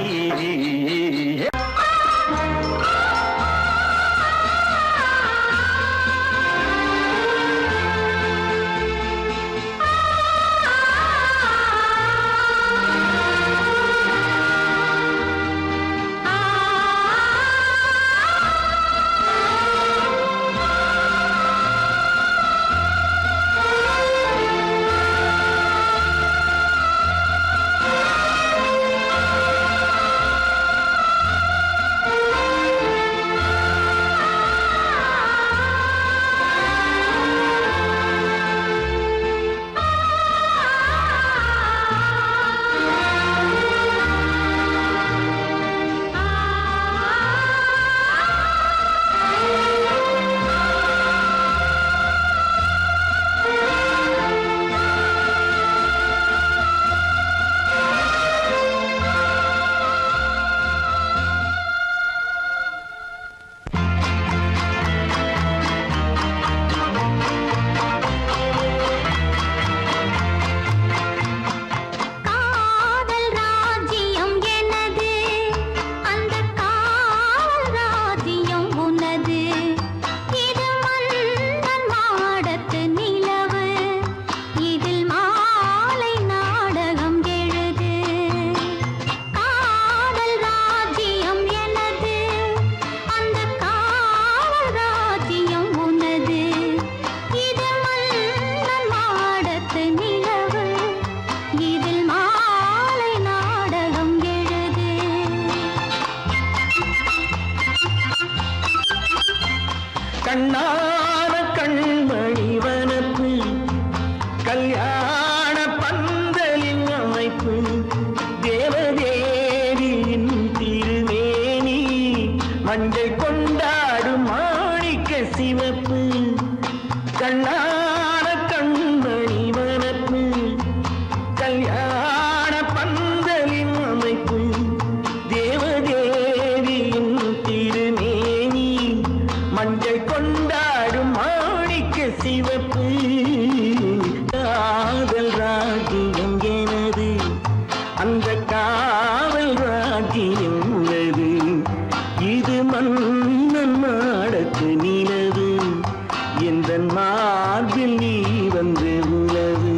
கண்ணான கண்மணி வனப்பு கல்யாண பந்தலின் அமைப்பு தேவதேவியின் திருமேனி மஞ்சள் கொண்டாடும் மாணிக்க சிவப்பு கண்ணான கண்மணி வனப்பு கல்யாண பந்தலின் அமைப்பு தேவதேவியின் திருமேனி மஞ்சள் கொண்டாடும் மாணிக்க சிவப்பு காதல் ராஜ்யம் எனது அந்த காவல் ராஜ்யம் உள்ளது இது மன்னன் மாடத்து நிலவு எந்த மார்பில் நீ வந்து உலவு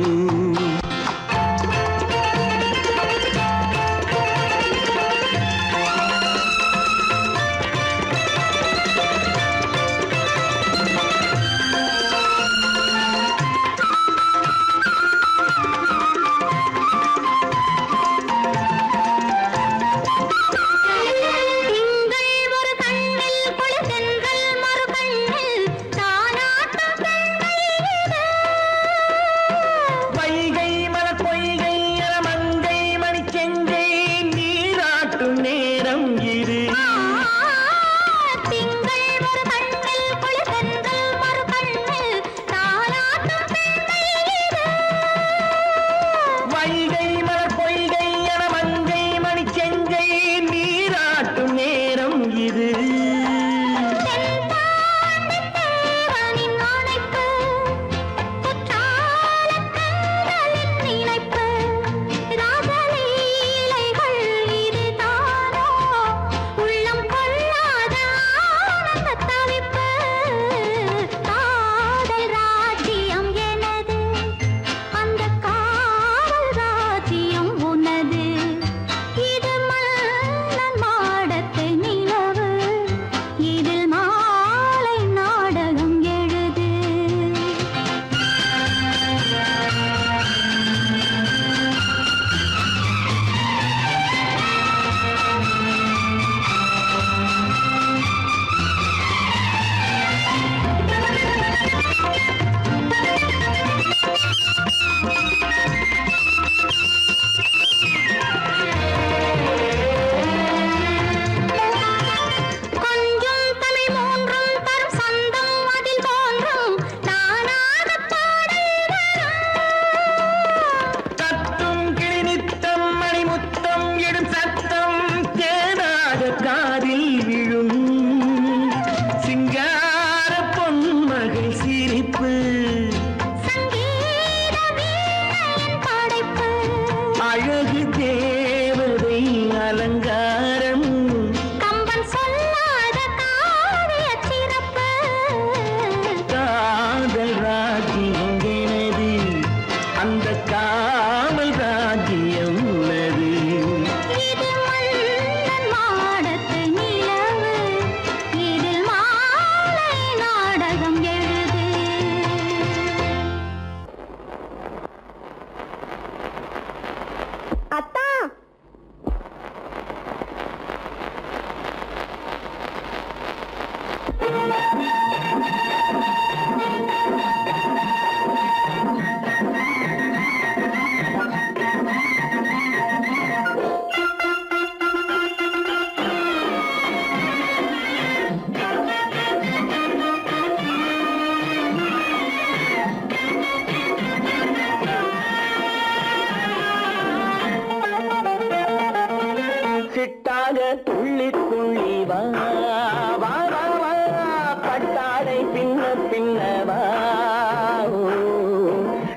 பின்ன பின்னவா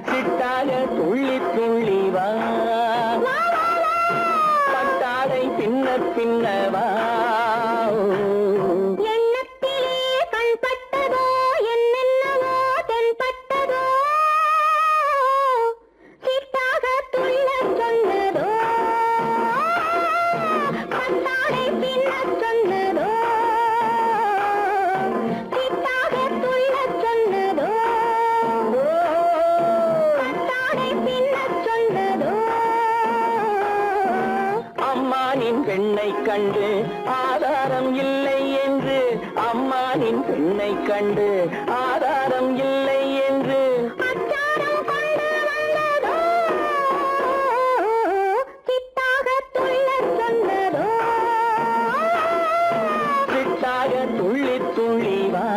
சிட்டாக துள்ளி துள்ளி வா பட்டாடை பின்ன பின்னவா எண்ணத்திலே கண்பட்டதோ என்னென்னவோ தென்பட்டதோ சிட்டாக துள்ளச் சொன்னதோ பட்டாடை பின்னச் சொன்னதோ சிட்டாக துள்ளச் சொன்னதோ பட்டாடை பின்னச் சொன்னதோ அம்மானின் பெண்ணை கண்டு ஆதாரம் இல்லை என்று அம்மானின் பெண்ணை கண்டு ஆதாரம் இல்லை என்று அச்சாரம் கொண்டு வந்ததோ சிட்டாக துள்ளச் சொன்னதோ சிட்டாக துள்ளி துள்ளி வா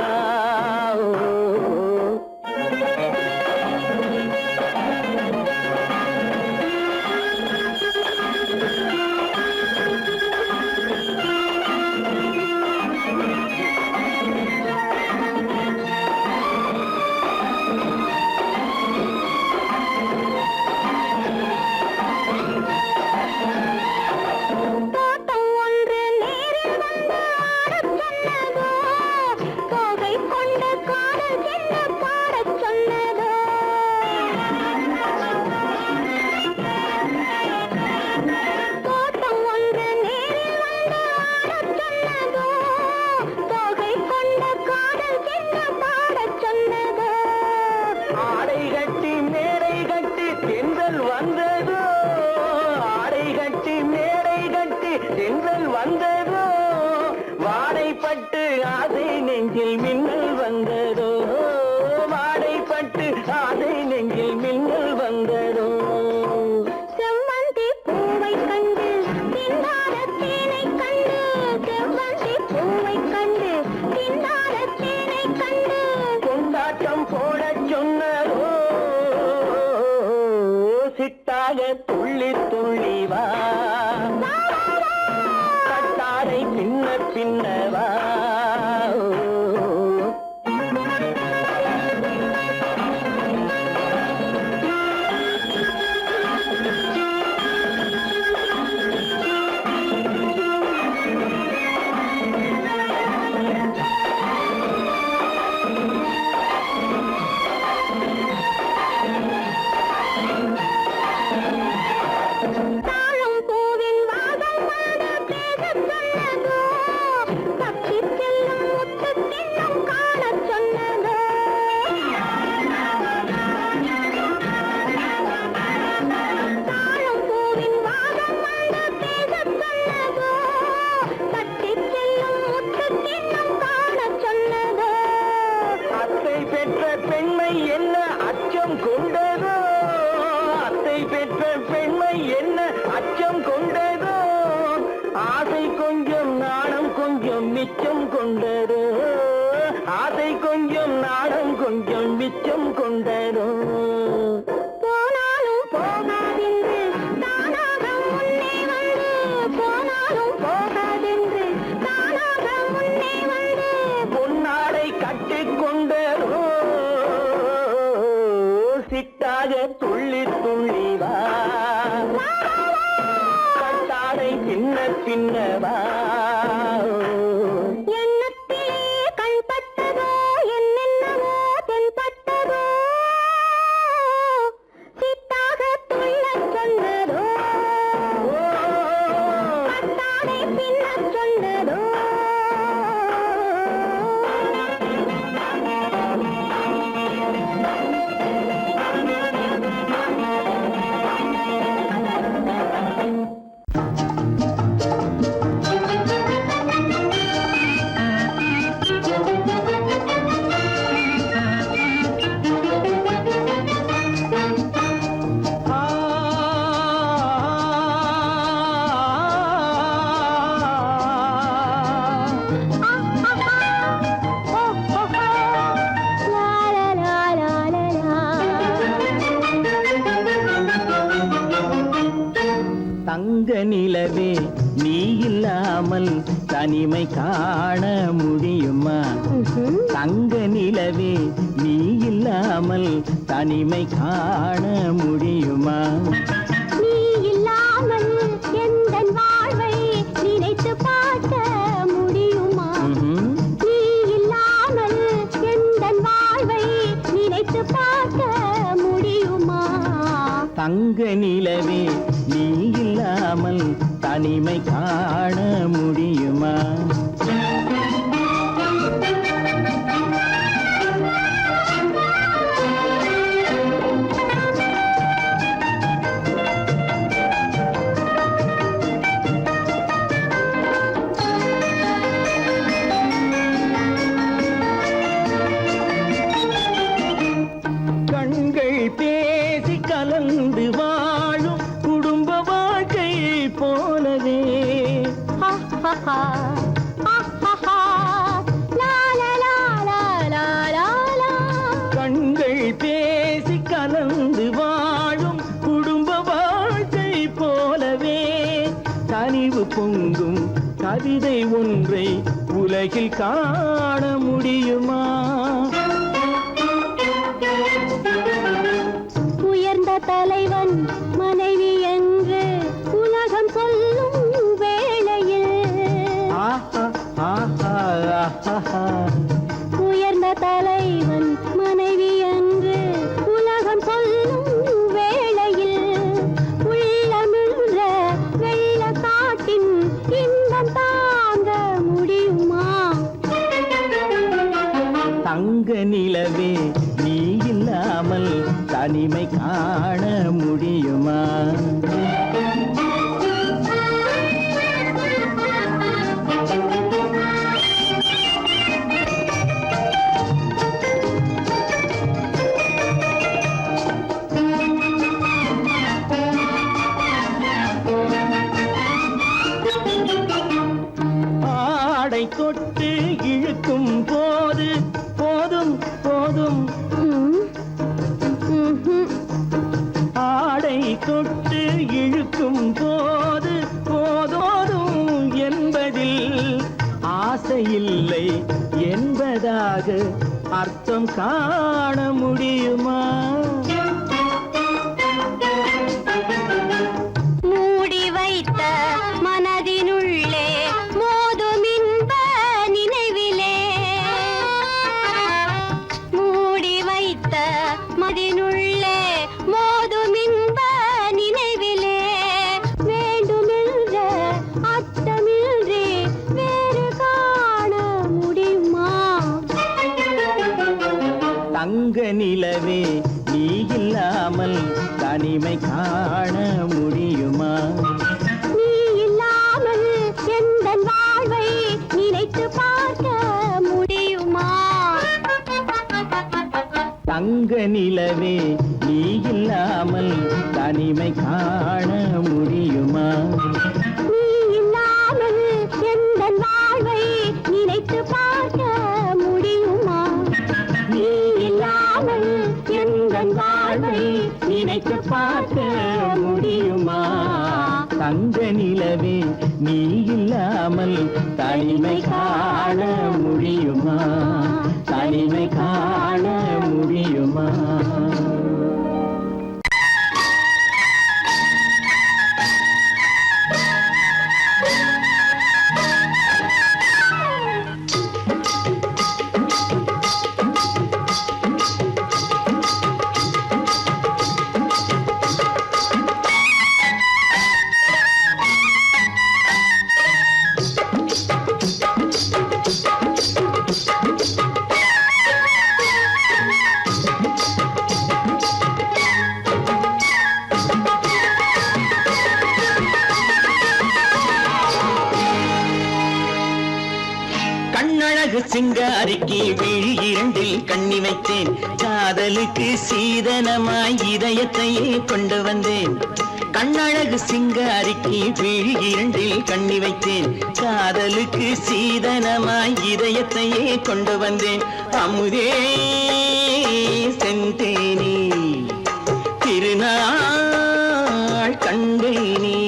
தோட்டம் ஒன்று நேரில் வந்து ஆடச் சொன்னதோ தோகை கொண்ட காதல் என்ன பாடச் சொன்னதோ தோட்டம் ஒன்று நேரில் வந்து ஆடச் சொன்னதோ தோகை கொண்ட காதல் என்ன பாடச் சொன்னதோ ஆடை கட்டி மேடை கட்டி தென்றல் வந்ததோ ஆடை கட்டி மேடை கட்டி தென்றல் வந்ததோ வாடைப்பட்டு ஆசை நெஞ்சில் மின்னல் வந்ததோ வாடைப்பட்டு ஆசை நெஞ்சில் மின்னல் வந்ததோ செவ்வந்தி பூவை கண்டு திண்டாட தேனை கண்டு செவ்வந்தி பூவை கண்டு திண்டாட தேனை கண்டு கொண்டாட்டம் போடச் சொன்னதோ சிட்டாக துள்ளி துள்ளி வா கட்டாடை பின்ன பின்னவா தாழம் பூவின் வாசம் வந்து பேசச் சொன்னதோ தப்பிச் செல்லும் முத்துத் திண்ணம் காணச் சொன்னதோ தாழம் பூவின் வாசம் வந்து பேசச் சொன்னதோ தப்பிச் செல்லும் முத்துத் திண்ணம் காணச் சொன்னதோ அத்தை பெற்ற பெண்மை என்ன அச்சம் கொண்டதோ அத்தை பெற்ற பெண்மை என்ன அச்சம் கொண்டதோ ஆசை கொஞ்சம் நாணம் கொஞ்சம் மிச்சம் கொண்டதோ ஆசை கொஞ்சம் நாணம் கொஞ்சம் மிச்சம் கொண்டதோ போனாலும் போகாதென்று தானாக முன்னே வந்து போனாலும் போகாதென்று தானாக முன்னே வந்து பொன்னாடை கட்டிக் கொண்டதோ சிட்டாக துள்ளி துள்ளி வா கட்டாடை பின்ன பின்னவா எண்ணத்திலே கண்பட்டதோ என்னென்னவோ தென்பட்டதோ சிட்டாக துள்ளச் சொன்னதோ பட்டாடை பின்னச் சொன்னதோ தங்க நிலவே நீ இல்லாமல் தனிமை காண முடியுமா தங்க நில நிலவே நீ இல்லாமல் தனிமை காண முடியுமா? நீ இல்லாமல் எந்தன் வாழ்வை நினைத்து பார்க்க முடியுமா? நீ இல்லாமல் எந்தன் வாழ்வை நினைத்து பார்க்க முடியுமா? தங்க நிலவே நீ இல்லாமல் தனிமை காண முடியுமா? கண்கள் பேசி கலந்து வாழும் குடும்ப வாழ்க்கை போலவே கண்கள் பேசி கலந்து வாழும் குடும்ப வாழ்க்கை போலவே கனிவு பொங்கும் கவிதை ஒன்றை உலகில் காண முடியுமா? உயர்ந்த தலைவன் மனைவி என்று உலகம் சொல்லும் வேளையில் உயர்ந்த தலைவன் மனைவி என்று உலகம் சொல்லும் வேளையில் உள்ளமிழ்ற வெள்ள காட்டின் இன்பம் தாங்க முடியுமா? தங்க நிலவே நீ இல்லாமல் தனிமை காண முடியுமா? ஆடை தொட்டு இழுக்கும் போது போதும் போதும் ஆடை தொட்டு இழுக்கும் போது போதோதும் என்பதில் ஆசையில்லை என்பதாக அர்த்தம் காண முடியுமா? மூடி வைத்த மனதினுள்ளே மோதும் இன்ப நினைவிலே மூடி வைத்த மனதினுள்ளே மோதும் இன்ப நினைவிலே வேண்டுமென்ற அர்த்தமின்றி வேறு காண முடியுமா? தங்க நிலவே நீ இல்லாமல் தனிமை காண முடியுமா? நீ இல்லாமல் எந்தன் வாழ்வை நினைத்து பார்க்க முடியுமா? தங்க நிலவே நீ இல்லாமல் தனிமை காண முடியுமா? நீ இல்லாமல் எந்தன் வாழ்வை நினைத்து பார்க்க முடியுமா? நீ இல்லாமல் எந்தன் வாழ்வை நினைத்து பார்க்க முடியுமா? தங்க நிலவே நீ இல்லாமல் தனிமை காண முடியுமா? தனிமை காண முடியுமா? கண்ணழகு சிங்காரிக்கு விழி இரண்டில் கண்ணி வைத்தேன் காதலுக்கு சீதனமாய் இதயத்தையே கொண்டு வந்தேன் கண்ணழகு சிங்காரிக்கு விழி இரண்டில் கண்ணி வைத்தேன் காதலுக்கு சீதனமாய் இதயத்தையே கொண்டு வந்தேன் அமுதே செந்தேனே திருநாள் கண்டேனே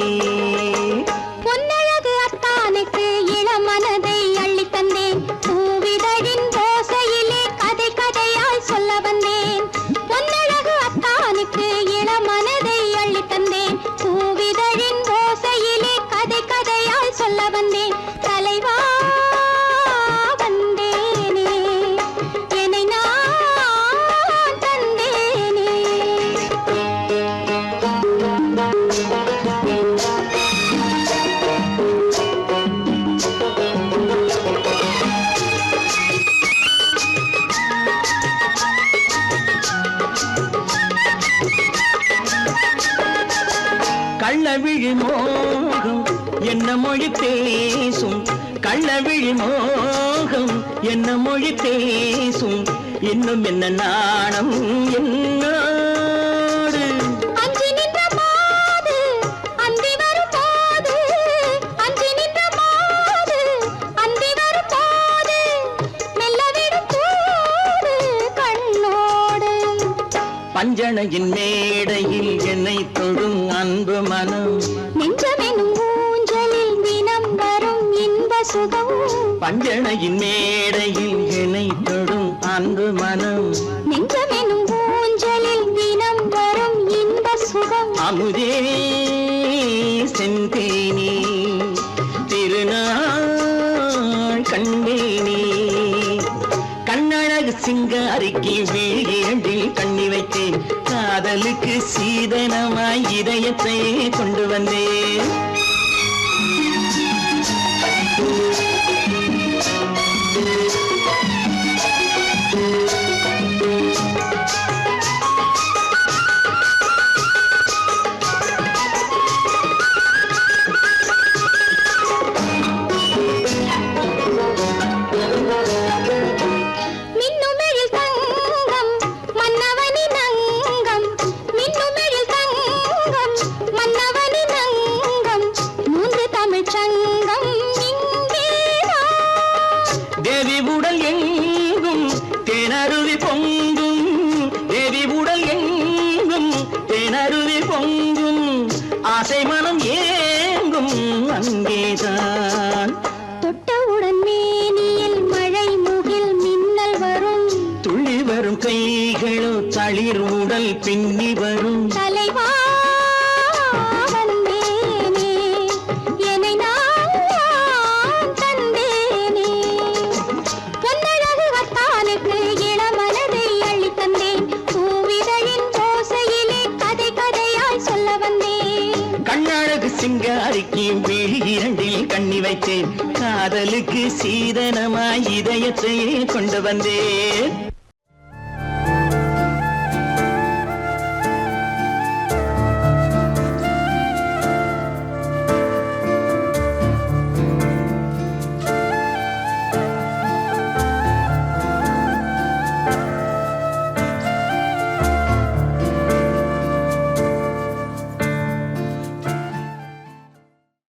பொன்னழகு அத்தானுக்கு இளமனதை அள்ளி தந்தேன் பூவிதழின் ஓசையிலே கதை கள்ளவிழி மோகம் என்ன மொழி பேசும் கள்ளவிழி மோகம் என்ன மொழி பேசும் இன்னும் என்ன நாணம் என்னோடு அஞ்சி நின்ற மாது அந்தி வரும் போது அஞ்சி நின்ற மாது அந்தி வரும் போது மெல்ல விடும் தூது கண்ணோடு பஞ்சணையின் மேடையில் என்னை தொடும் அன்பு மனம் நெஞ்சமெனும் ஊஞ்சலில் தினம் வரும் இன்ப சுகம் பஞ்சணையின் மேடையில் என்னை தொடும் அன்பு மனம் நெஞ்சமெனும் ஊஞ்சலில் தினம் வரும் இன்ப சுகம் அமுதே செந்தேனே திருநாள் கண்டேனே கண்ணழகு சிங்காரிக்கு வீழியண்டில் கண்ணி வைத்தேன் காதலுக்கு சீதனமாய் இதயத்தை கொண்டு வந்தேன் மின்னுமெழில் தங்கம் மன்னவனின் அங்கம் மின்னுமெழில் தங்கம் மன்னவனின் அங்கம் மூன்று தமிழ்ச் சங்கம் இங்கேதான் தேவி உடல் எங்கும் தேனருவி பொங்கும் தேவி உடல் எங்கும் தேனருவி பொங்கும் ஆசை மனம் ஏங்கும் அங்கேதான் தொட்டவுடன் மேனியில் மழை முகில் மின்னல் வரும் துள்ளி வரும் கைகளோ தளிர் உடல் பின்னி வரும் தலைவா வந்தேனே என்னை நான் தந்தேனே பொன்னழகு வத்தானுக்கு இளமனதை அள்ளித் தந்தேன் பூவிதழின் ஓசையிலே கதை கதையாய் சொல்ல வந்தேன் கண்ணழகு சிங்காரிக்கு விழி இரண்டில் கண்ணி வைத்தேன் காதலுக்கு சீதனமாய் இதயத்தையே கொண்டு வந்தேன்